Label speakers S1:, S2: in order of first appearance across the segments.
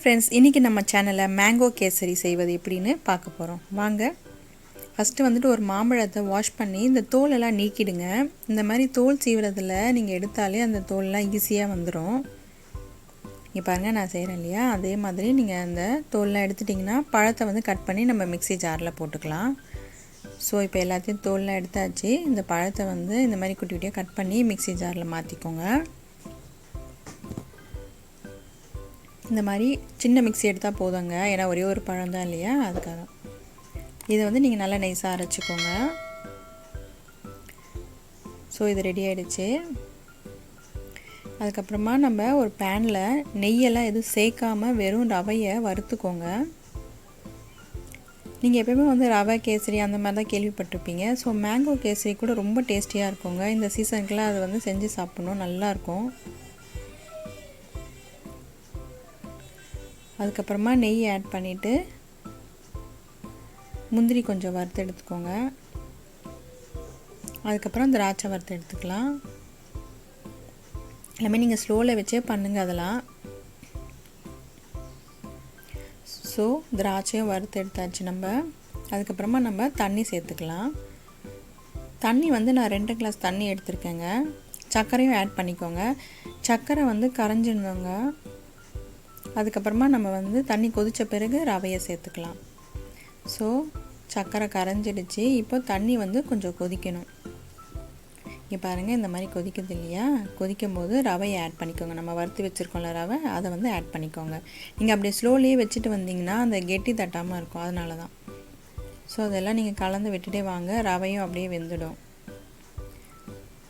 S1: Friends, இன்றைக்கி நம்ம சேனலில் மேங்கோ கேசரி செய்வது எப்படின்னு பார்க்க போகிறோம். வாங்க. ஃபஸ்ட்டு வந்துட்டு ஒரு மாம்பழத்தை வாஷ் பண்ணி இந்த தோலெல்லாம் நீக்கிடுங்க. இந்த மாதிரி தோல் சீவுறதில் நீங்கள் எடுத்தாலே அந்த தோலெலாம் ஈஸியாக வந்துடும். இங்கே பாருங்கள், நான் செய்கிறேன் இல்லையா, அதே மாதிரி நீங்கள் அந்த தோலெலாம் எடுத்துட்டிங்கன்னா பழத்தை வந்து கட் பண்ணி நம்ம மிக்ஸி ஜாரில் போட்டுக்கலாம். ஸோ இப்போ எல்லாத்தையும் தோலெலாம் எடுத்தாச்சு. இந்த பழத்தை வந்து இந்த மாதிரி குட்டி குட்டியாக கட் பண்ணி மிக்ஸி ஜாரில் மாற்றிக்கோங்க. இந்த மாதிரி சின்ன மிக்ஸி எடுத்தால் போதுங்க, ஏன்னா ஒரே ஒரு பழம் தான் இல்லையா, அதுக்காக. இதை வந்து நீங்கள் நல்லா நைஸாக அரைச்சிக்கோங்க. ஸோ இது ரெடி ஆகிடுச்சு. அதுக்கப்புறமா நம்ம ஒரு பேனில் நெய்யெல்லாம் எதுவும் சேர்க்காமல் வெறும் ரவையை வறுத்துக்கோங்க. நீங்கள் எப்போயுமே வந்து ரவை கேசரி அந்த மாதிரி தான் கேள்விப்பட்டிருப்பீங்க. ஸோ மேங்கோ கேசரி கூட ரொம்ப டேஸ்டியாக இருக்குங்க. இந்த சீசனுக்குலாம் அது வந்து செஞ்சு சாப்பிட்ணும், நல்லாயிருக்கும். அதுக்கப்புறமா நெய் ஆட் பண்ணிவிட்டு முந்திரி கொஞ்சம் வறுத்து எடுத்துக்கோங்க. அதுக்கப்புறம் திராட்சை வறுத்து எடுத்துக்கலாம். எல்லாமே நீங்கள் ஸ்லோவில் வச்சே பண்ணுங்கள் அதெல்லாம். ஸோ திராட்சையும் வறுத்து எடுத்தாச்சு நம்ம. அதுக்கப்புறமா நம்ம தண்ணி சேர்த்துக்கலாம். தண்ணி வந்து நான் 2 கிளாஸ் தண்ணி எடுத்துருக்கேங்க. சர்க்கரையும் ஆட் பண்ணிக்கோங்க. சர்க்கரை வந்து கரைஞ்சிடணுங்க. அதுக்கப்புறமா நம்ம வந்து தண்ணி கொதித்த பிறகு ரவையை சேர்த்துக்கலாம். ஸோ சர்க்கரை கரைஞ்சிடுச்சு. இப்போ தண்ணி வந்து கொஞ்சம் கொதிக்கணும். இங்கே பாருங்கள், இந்த மாதிரி கொதிக்குது இல்லையா, கொதிக்கும் போது ரவையை ஆட் பண்ணிக்கோங்க. நம்ம வறுத்து வச்சுருக்கோம்ல ரவை, அதை வந்து ஆட் பண்ணிக்கோங்க. நீங்கள் அப்படியே ஸ்லோலியே வச்சுட்டு வந்தீங்கன்னா அந்த கெட்டி தட்டாமல் இருக்கும், அதனால தான். ஸோ அதெல்லாம் நீங்கள் கலந்து விட்டுட்டே வாங்க, ரவையும் அப்படியே வெந்துடும்.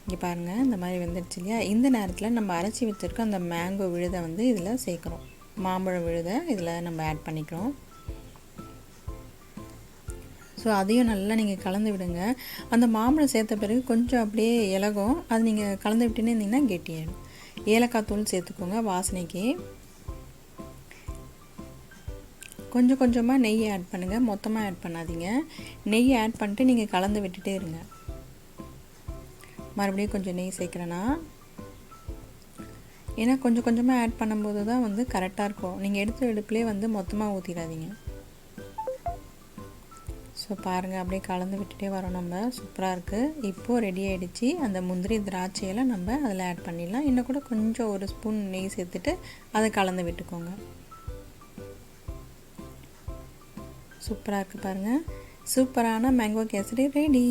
S1: இங்கே பாருங்கள், இந்த மாதிரி வெந்துடுச்சு இல்லையா. இந்த நேரத்தில் நம்ம அரைச்சி வச்சுருக்க அந்த மேங்கோ விழுதை வந்து இதில் சேர்க்குறோம். மாம்பழம் விழுதை இதில் நம்ம ஆட் பண்ணிக்கிறோம். ஸோ அதையும் நல்லா நீங்கள் கலந்து விடுங்க. அந்த மாம்பழம் சேர்த்த பிறகு கொஞ்சம் அப்படியே இலகும், அது நீங்கள் கலந்து விட்டுனே இருந்தீங்கன்னா கெட்டியாயிடும். ஏலக்காய் தூள் சேர்த்துக்கோங்க வாசனைக்கு. கொஞ்சம் கொஞ்சமாக நெய் ஆட் பண்ணுங்கள், மொத்தமாக ஆட் பண்ணாதீங்க. நெய் ஆட் பண்ணிட்டு நீங்கள் கலந்து விட்டுட்டே இருங்க. மறுபடியும் கொஞ்சம் நெய் சேர்க்குறேன்னா, ஏன்னா கொஞ்சம் கொஞ்சமாக ஆட் பண்ணும்போது தான் வந்து கரெக்டாக இருக்கும். நீங்கள் எடுத்த எடுப்புலேயே வந்து மொத்தமாக ஊற்றிடாதீங்க. ஸோ பாருங்கள், அப்படியே கலந்து விட்டுட்டே வரோம் நம்ம. சூப்பராக இருக்குது. இப்போது ரெடி ஆகிடுச்சு. அந்த முந்திரி திராட்சையெல்லாம் நம்ம அதில் ஆட் பண்ணிடலாம். இன்னும் கூட கொஞ்சம் ஒரு ஸ்பூன் நெய் சேர்த்துட்டு அதை கலந்து விட்டுக்கோங்க. சூப்பராக இருக்குது பாருங்கள். சூப்பரான மேங்கோ கேசரி ரெடி.